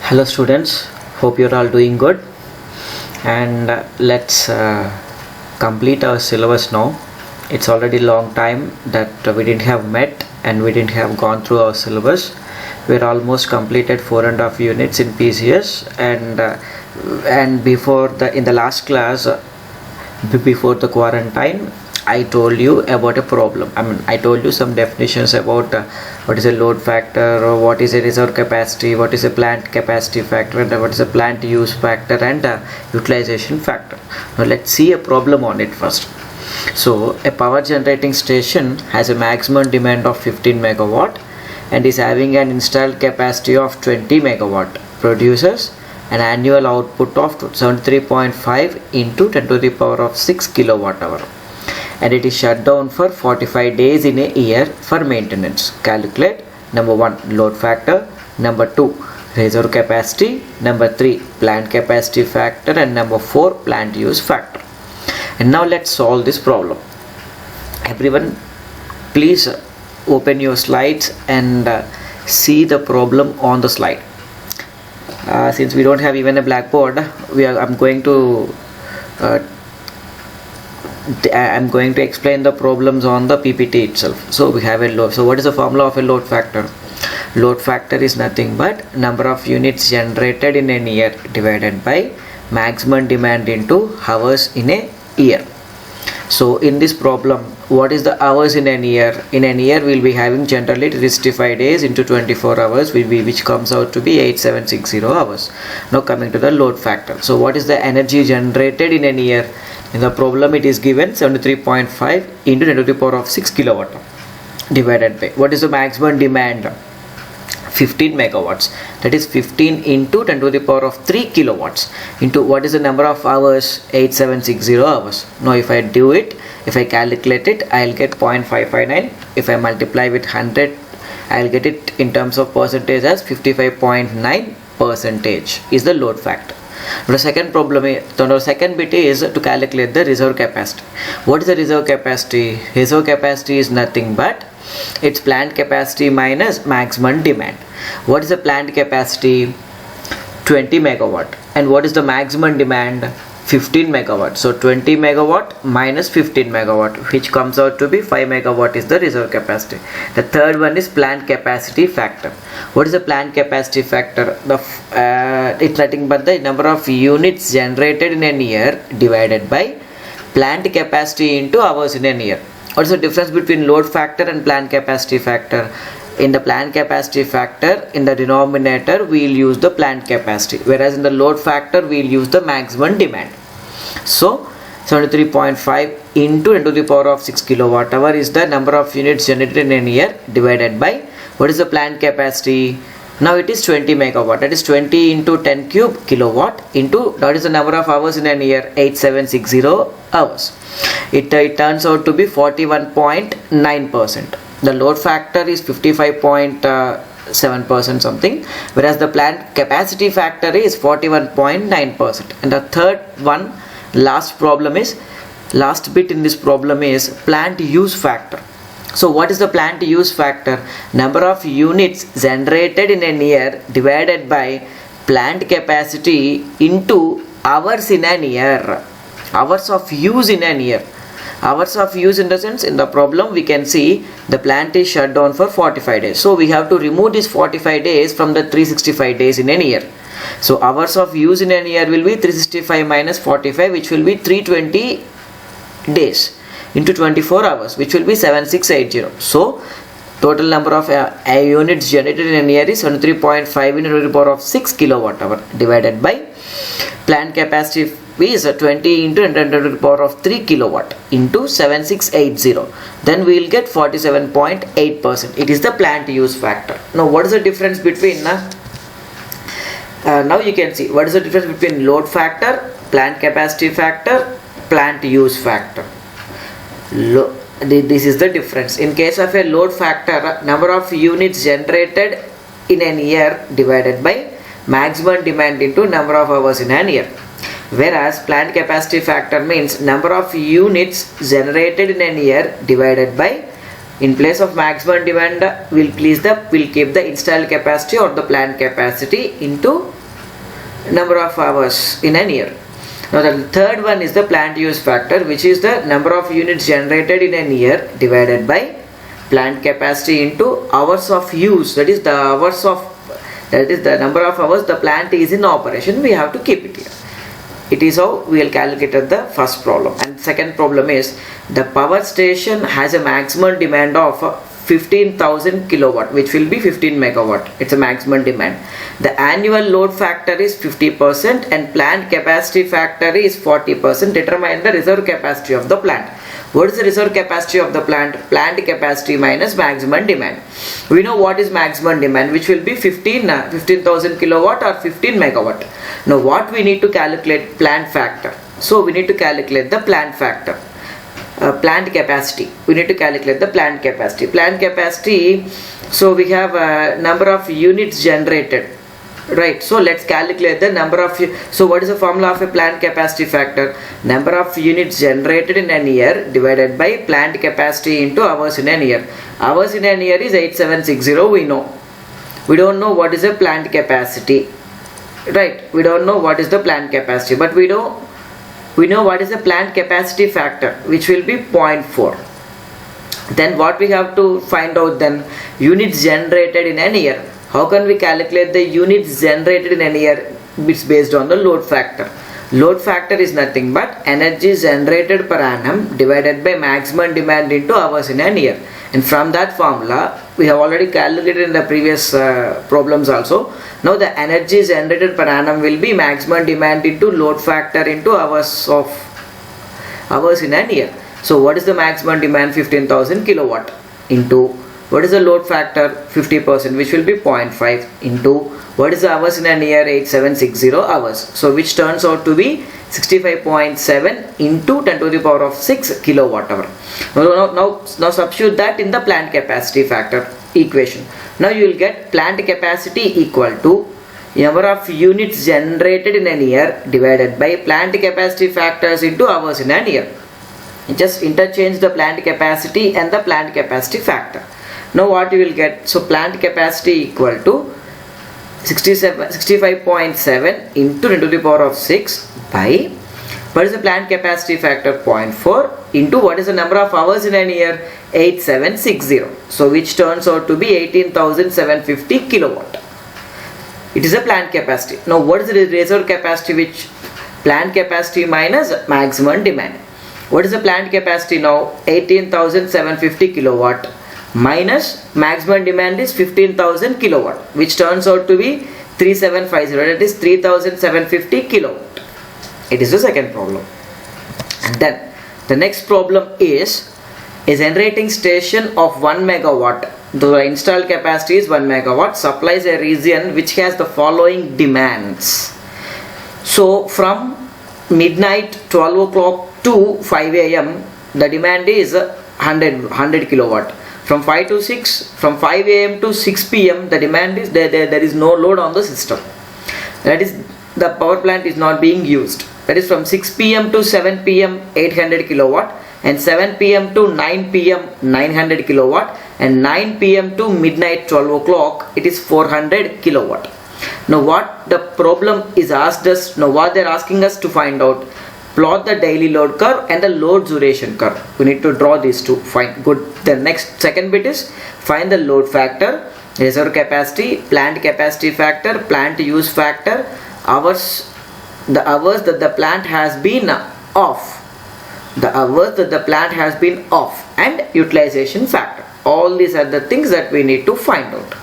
Hello students, hope you're all doing good and let's complete our syllabus now. It's already long time that we didn't have met and we didn't have gone through our syllabus. We're almost completed 4.5 units in PCS and before in the last class before the quarantine I told you about a problem. I told you some definitions about what is a load factor, or what is a reserve capacity, what is a plant capacity factor, and what is a plant use factor and utilization factor. Now let's see a problem on it first. So a power generating station has a maximum demand of 15 megawatt and is having an installed capacity of 20 megawatt, produces an annual output of 73.5 into 10 to the power of 6 kilowatt hour, and it is shut down for 45 days in a year for maintenance. Calculate number 1 load factor, number 2 reserve capacity, number 3 plant capacity factor, and number 4 plant use factor. And now let's solve this problem. Everyone please open your slides and see the problem on the slide. Since we don't have even a blackboard, I'm going to explain the problems on the PPT itself. So we have a load. So what is the formula of a load factor? Load factor is nothing but number of units generated in a year divided by maximum demand into hours in a year. So in this problem, what is the hours in a year? In a year we'll be having generally 365 days into 24 hours which comes out to be 8760 hours. Now coming to the load factor. So what is the energy generated in a year? In the problem it is given 73.5 into 10 to the power of 6 kilowatt divided by what is the maximum demand? 15 megawatts, that is 15 into 10 to the power of 3 kilowatts into what is the number of hours? 8760 hours. Now if I calculate it, I'll get 0.559. If I multiply with 100, I'll get it in terms of percentage as 55.9 percentage is the load factor. The second bit is to calculate the reserve capacity. What is the reserve capacity? Reserve capacity is nothing but its plant capacity minus maximum demand. What is the plant capacity? 20 megawatt. And what is the maximum demand? 15 megawatt. So 20 megawatt minus 15 megawatt, which comes out to be 5 megawatt is the reserve capacity. The third one is plant capacity factor. What is the plant capacity factor? It's nothing but the number of units generated in a year divided by plant capacity into hours in a year. What is the difference between load factor and plant capacity factor? In the plant capacity factor, in the denominator we'll use the plant capacity, whereas in the load factor we'll use the maximum demand. So 73.5 into 10 to the power of 6 kilowatt hour is the number of units generated in a year divided by what is the plant capacity? Now it is 20 megawatt, that is 20 into 10 cube kilowatt into that is the number of hours in a year, 8760 hours. It turns out to be 41.9%. The load factor is 55.7% something, whereas the plant capacity factor is 41.9%. And the third one, last bit in this problem is plant use factor. So what is the plant use factor? Number of units generated in a year divided by plant capacity into hours in a year. Hours of use in a year. Hours of use in the sense, in the problem we can see the plant is shut down for 45 days. So we have to remove this 45 days from the 365 days in a year. So hours of use in a year will be 365 minus 45, which will be 320 days into 24 hours, which will be 7680. So total number of units generated in a year is 73.5 into the power of 6 kilowatt hour divided by plant capacity is 20 into 10 to the power of 3 kilowatt into 7680. Then we will get 47.8%. It is the plant use factor. Now what is the difference between now you can see what is the difference between load factor, plant capacity factor, plant use factor. This is the difference. In case of a load factor, number of units generated in a year divided by maximum demand into number of hours in a year. Whereas plant capacity factor means number of units generated in a year divided by In place of maximum demand, we'll keep the installed capacity or the plant capacity into number of hours in a year. Now the third one is the plant use factor, which is the number of units generated in a year divided by plant capacity into hours of use. That is the number of hours the plant is in operation. We have to keep it here. It is how we will calculate the first problem. And second problem is the power station has a maximum demand of 15,000 kilowatt, which will be 15 megawatt. It's a maximum demand. The annual load factor is 50% and plant capacity factor is 40%. Determine the reserve capacity of the plant. What is the reserve capacity of the plant? Plant capacity minus maximum demand. We know what is maximum demand, which will be 15,000 kilowatt or 15 megawatt. Now what we need to calculate? Plant factor. So we need to calculate the plant factor. Plant capacity. We need to calculate the plant capacity. Plant capacity, so we have a number of units generated. Right, so let's calculate the number of. So what is the formula of a plant capacity factor? Number of units generated in a year divided by plant capacity into hours in a year. Hours in a year is 8760. We know. We don't know what is the plant capacity. Right, we don't know what is the plant capacity, but we know what is the plant capacity factor, which will be 0.4. Then what we have to find out then? Units generated in a year. How can we calculate the units generated in a year? It's based on the load factor. Load factor is nothing but energy generated per annum divided by maximum demand into hours in a year. And from that formula, we have already calculated in the previous problems also. Now the energy generated per annum will be maximum demand into load factor into hours in a year. So what is the maximum demand? 15,000 kilowatt into what is the load factor? 50%, which will be 0.5 into what is the hours in a year? 8760 hours. So which turns out to be 65.7 into 10 to the power of 6 kilowatt hour. Now substitute that in the plant capacity factor equation. Now you will get plant capacity equal to number of units generated in a year divided by plant capacity factors into hours in a year. Just interchange the plant capacity and the plant capacity factor. Now what you will get? So plant capacity equal to 65.7 into 10 to the power of 6 by what is the plant capacity factor? 0.4 into what is the number of hours in a year? 8760. So which turns out to be 18,750 kilowatt. It is a plant capacity. Now what is the reserve capacity? Which plant capacity minus maximum demand. What is the plant capacity now? 18,750 kilowatt minus maximum demand is 15,000 kilowatt, which turns out to be 3750. That is 3,750 kilowatt. It is the second problem. And then the next problem is a generating station of 1 megawatt. The installed capacity is 1 megawatt, supplies a region which has the following demands. So from midnight 12 o'clock to 5 a.m. the demand is 100 kilowatt. From 5 a.m. to 6 p.m. the demand is there is no load on the system. That is, the power plant is not being used. That is, from 6 p.m. to 7 p.m. 800 kilowatt, and 7 p.m. to 9 p.m. 900 kilowatt, and 9 p.m. to midnight 12 o'clock it is 400 kilowatt. Now what the problem is asked us, now what they are asking us to find out, plot the daily load curve and the load duration curve. We need to draw these two. Fine, good. The next second bit is find the load factor, reserve capacity, plant capacity factor, plant use factor, the hours that the plant has been off, and utilization factor. All these are the things that we need to find out.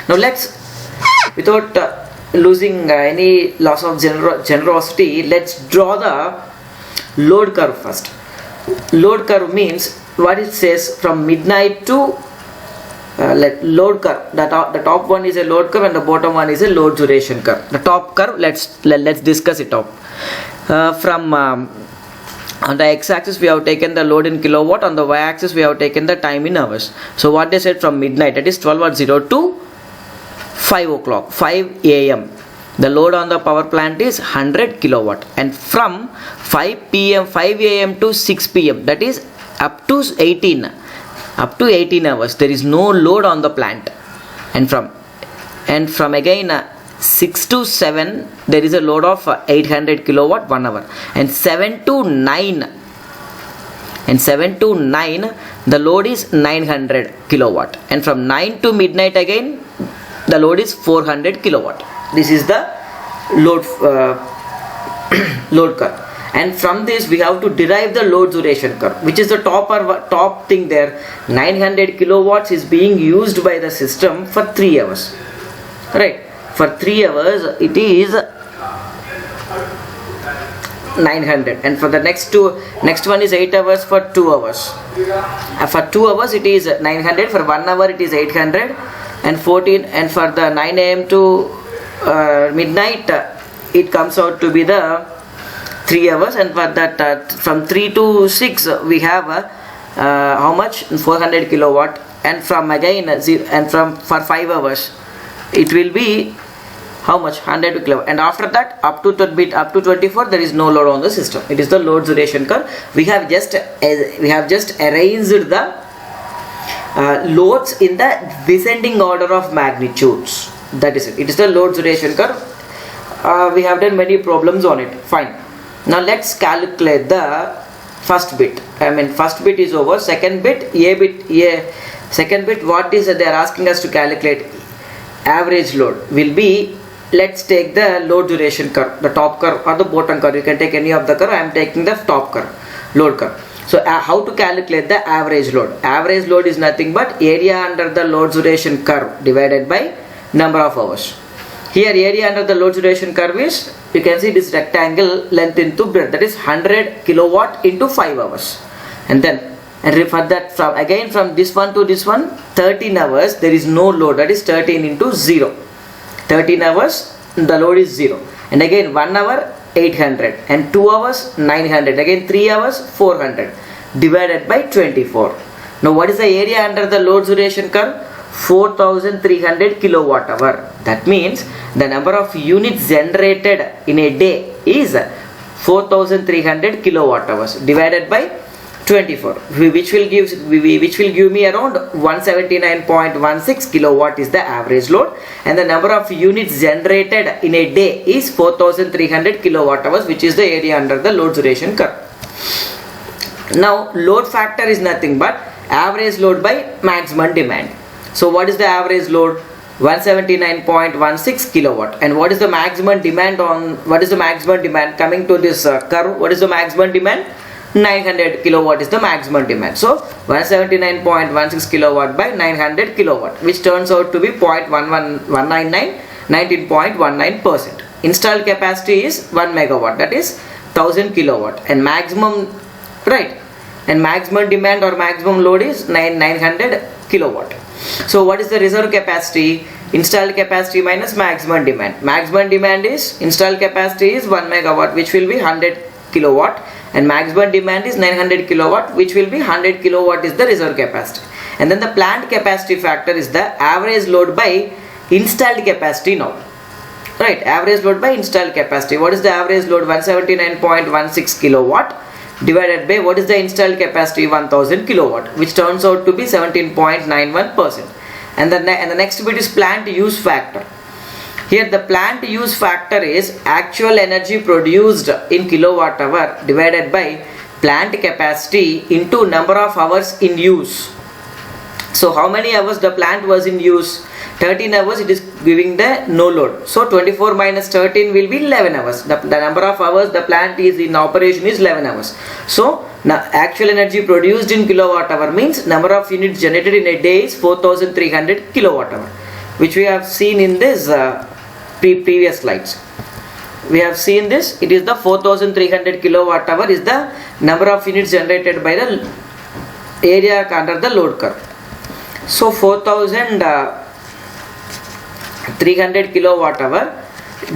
Now let's, without losing any loss of generosity, let's draw the load curve first. Load curve means what it says from midnight to load curve. The top one is a load curve and the bottom one is a load duration curve. The top curve, let's discuss it out. On the x-axis we have taken the load in kilowatt, on the y-axis we have taken the time in hours. So what they said, from midnight, that is 12:00 to 5 o'clock, 5 a.m. the load on the power plant is 100 kilowatt, and from 5 a.m. to 6 p.m. that is up to 18 up to 18 hours there is no load on the plant, and from again 6 to 7 there is a load of 800 kilowatt 1 hour, and 7 to 9 the load is 900 kilowatt, and from 9 to midnight again the load is 400 kilowatt. This is the load load curve, and from this we have to derive the load duration curve, which is the top thing there. 900 kilowatts is being used by the system for 3 hours, right? For 3 hours it is 900, and for the next one is 8 hours for 2 hours. For 2 hours it is 900, for 1 hour it is 800, and 14, and for the 9 a.m. to midnight it comes out to be the 3 hours, and for that from 3 to 6 we have how much? 400 kilowatt, and from again for 5 hours it will be how much? 100 kilowatt, and after that up to 24 there is no load on the system. It is the load duration curve. We have just arranged the loads in the descending order of magnitudes. That is it. It is the load duration curve. We have done many problems on it. Fine. Now let's calculate the first bit. First bit is over. Second bit, second bit, what is they are asking us to calculate? Average load will be, let's take the load duration curve, the top curve or the bottom curve. You can take any of the curve. I am taking the top curve, load curve. So how to calculate the average load? Average load is nothing but area under the load duration curve divided by number of hours. Here area under the load duration curve is, you can see this rectangle length into breadth, that is 100 kilowatt into 5 hours, and then for that from this one to this one 13 hours there is no load, that is 13 into 0. 13 hours the load is 0, and again 1 hour 800, and 2 hours 900, again 3 hours 400 divided by 24. Now what is the area under the load duration curve? 4300 kilowatt hour. That means the number of units generated in a day is 4300 kilowatt hours divided by 24, which will give me around 179.16 kilowatt is the average load, and the number of units generated in a day is 4300 kilowatt hours, which is the area under the load duration curve. Now load factor is nothing but average load by maximum demand. So what is the average load? 179.16 kilowatt, and what is the maximum demand coming to this curve? What is the maximum demand? 900 kilowatt is the maximum demand. So 179.16 kilowatt by 900 kilowatt, which turns out to be 0.199, 19.19%. Installed capacity is 1 megawatt, that is 1000 kilowatt, and maximum demand or maximum load is 900 kilowatt. So what is the reserve capacity? Installed capacity minus maximum demand. Maximum demand is, installed capacity is 1 megawatt, which will be 100 kilowatt, and maximum demand is 900 kilowatt, which will be 100 kilowatt is the reserve capacity. And then the plant capacity factor is the average load by installed capacity now. Right, average load by installed capacity. What is the average load? 179.16 kilowatt divided by what is the installed capacity? 1000 kilowatt, which turns out to be 17.91%. And the next bit is plant use factor. Here the plant use factor is actual energy produced in kilowatt hour divided by plant capacity into number of hours in use. So how many hours the plant was in use? 13 hours it is giving the no load. So 24 minus 13 will be 11 hours. The number of hours the plant is in operation is 11 hours. So now actual energy produced in kilowatt hour means number of units generated in a day is 4300 kilowatt hour, which we have seen in this previous slides. We have seen this. It is the 4300 kilowatt hour is the number of units generated by the area under the load curve. So 4300 kilowatt hour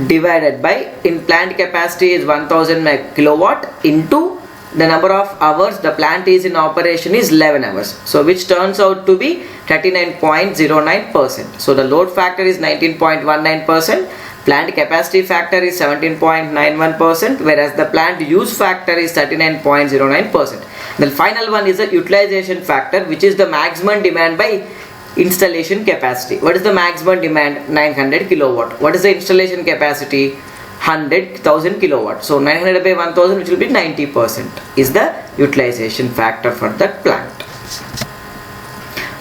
divided by, in plant capacity is 1000 kilowatt, into the number of hours the plant is in operation is 11 hours. So which turns out to be 39.09%. So the load factor is 19.19%, plant capacity factor is 17.91%, whereas the plant use factor is 39.09%. The final one is the utilization factor, which is the maximum demand by installation capacity. What is the maximum demand? 900 kilowatt. What is the installation capacity? 100,000 kilowatt. So 900 by 1000, which will be 90%, is the utilization factor for that plant.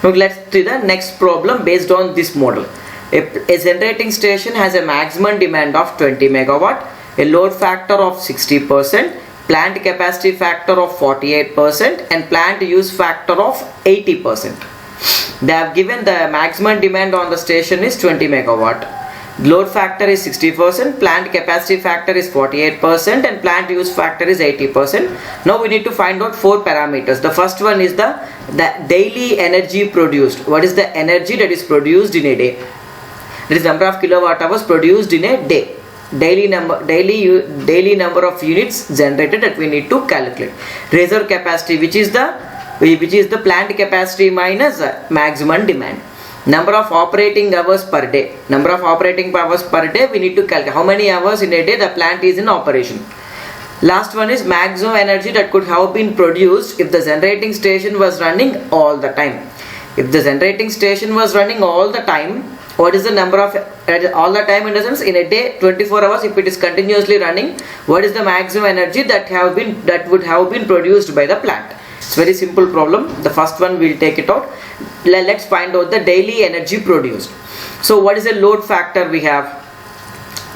Now let's see the next problem based on this model. A generating station has a maximum demand of 20 megawatt, a load factor of 60%, plant capacity factor of 48%, and plant use factor of 80%. They have given the maximum demand on the station is 20 megawatt. Load factor is 60%, plant capacity factor is 48%, and plant use factor is 80%. Now we need to find out 4 parameters. The first one is the daily energy produced. What is the energy that is produced in a day? That is number of kilowatt hours produced in a day. Daily number of units generated that we need to calculate. Reserve capacity, which is the plant capacity minus maximum demand. Number of operating hours per day. Number of operating hours per day we need to calculate. How many hours in a day the plant is in operation. Last one is maximum energy that could have been produced if the generating station was running all the time. If the generating station was running all the time, what is the number of all the time in the sense in a day 24 hours, if it is continuously running, what is the maximum energy that would have been produced by the plant? It's very simple problem. The first one we'll take it out. Let's find out the daily energy produced. So what is the load factor we have?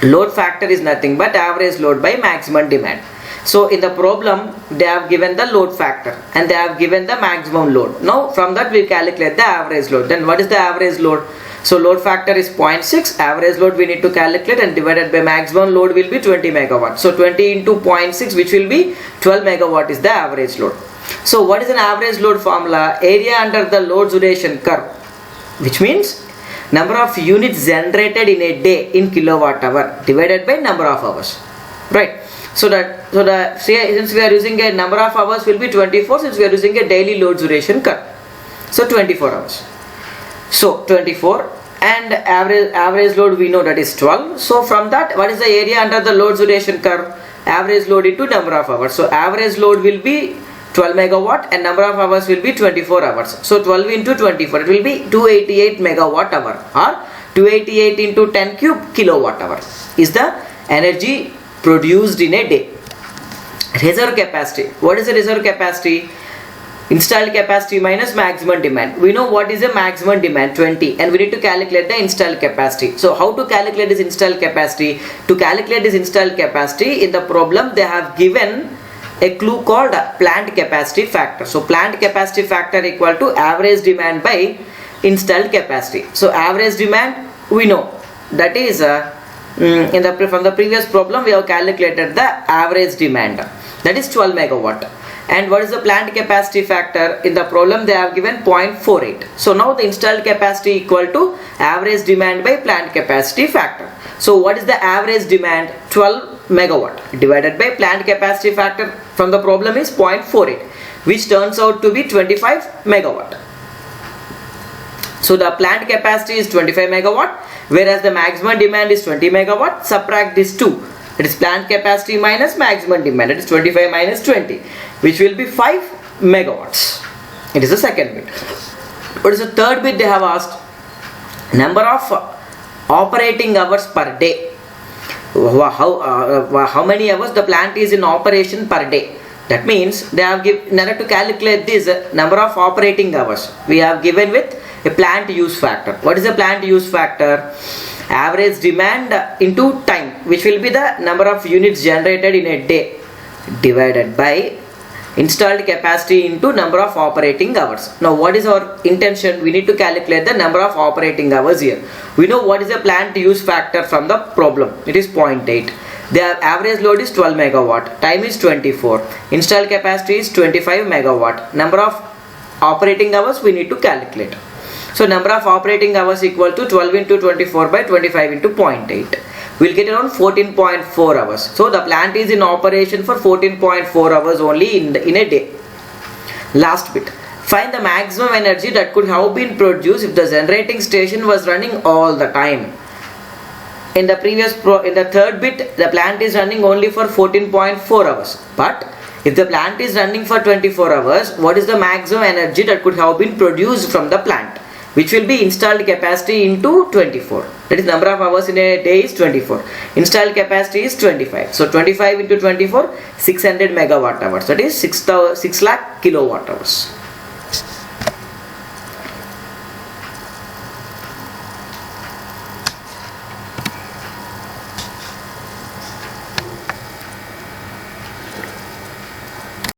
Load factor is nothing but average load by maximum demand. So in the problem they have given the load factor and they have given the maximum load. Now from that we calculate the average load. Then what is the average load? So load factor is 0.6, average load we need to calculate, and divided by maximum load will be 20 megawatt. So 20 into 0.6, which will be 12 megawatt, is the average load. So what is an average load formula? Area under the load duration curve, which means number of units generated in a day in kilowatt hour divided by number of hours, right? So since we are using a number of hours will be 24, since we are using a daily load duration curve, so 24 hours. So 24, and average load we know that is 12. So from that, what is the area under the load duration curve? Average load into number of hours. So average load will be 12 megawatt and number of hours will be 24 hours. So 12 into 24, it will be 288 megawatt hour, or 288 into 10 cube kilowatt hour is the energy produced in a day. Reserve capacity. What is the reserve capacity? Installed capacity minus maximum demand. We know what is the maximum demand, 20, and we need to calculate the installed capacity. So how to calculate this installed capacity? To calculate this installed capacity, in the problem they have given a clue called plant capacity factor. So plant capacity factor equal to average demand by installed capacity. So average demand we know that is from the previous problem we have calculated the average demand, that is 12 megawatt. And what is the plant capacity factor? In the problem they have given 0.48. So now the installed capacity equal to average demand by plant capacity factor. So what is the average demand? 12 megawatt divided by plant capacity factor from the problem is 0.48, which turns out to be 25 megawatt. So the plant capacity is 25 megawatt, whereas the maximum demand is 20 megawatt. Subtract these two. It is plant capacity minus maximum demand. It is 25 minus 20, which will be 5 megawatts. It is the second bit. What is the third bit they have asked? Number of operating hours per day. How many hours the plant is in operation per day? That means they have given, in order to calculate this number of operating hours, we have given with a plant use factor. What is the plant use factor? Average demand into time, which will be the number of units generated in a day, divided by installed capacity into number of operating hours. Now what is our intention? We need to calculate the number of operating hours here. We know what is the plant use factor from the problem. It is 0.8. The average load is 12 megawatt. Time is 24. Installed capacity is 25 megawatt. Number of operating hours we need to calculate. So number of operating hours equal to 12 into 24 by 25 into 0.8. We'll get around 14.4 hours. So the plant is in operation for 14.4 hours only in a day. Last bit. Find the maximum energy that could have been produced if the generating station was running all the time. In the third bit, the plant is running only for 14.4 hours. But If the plant is running for 24 hours, what is the maximum energy that could have been produced from the plant? Which will be installed capacity into 24. That is number of hours in a day is 24. Installed capacity is 25. So 25 into 24, 600 megawatt hours. That is 6 lakh kilowatt hours.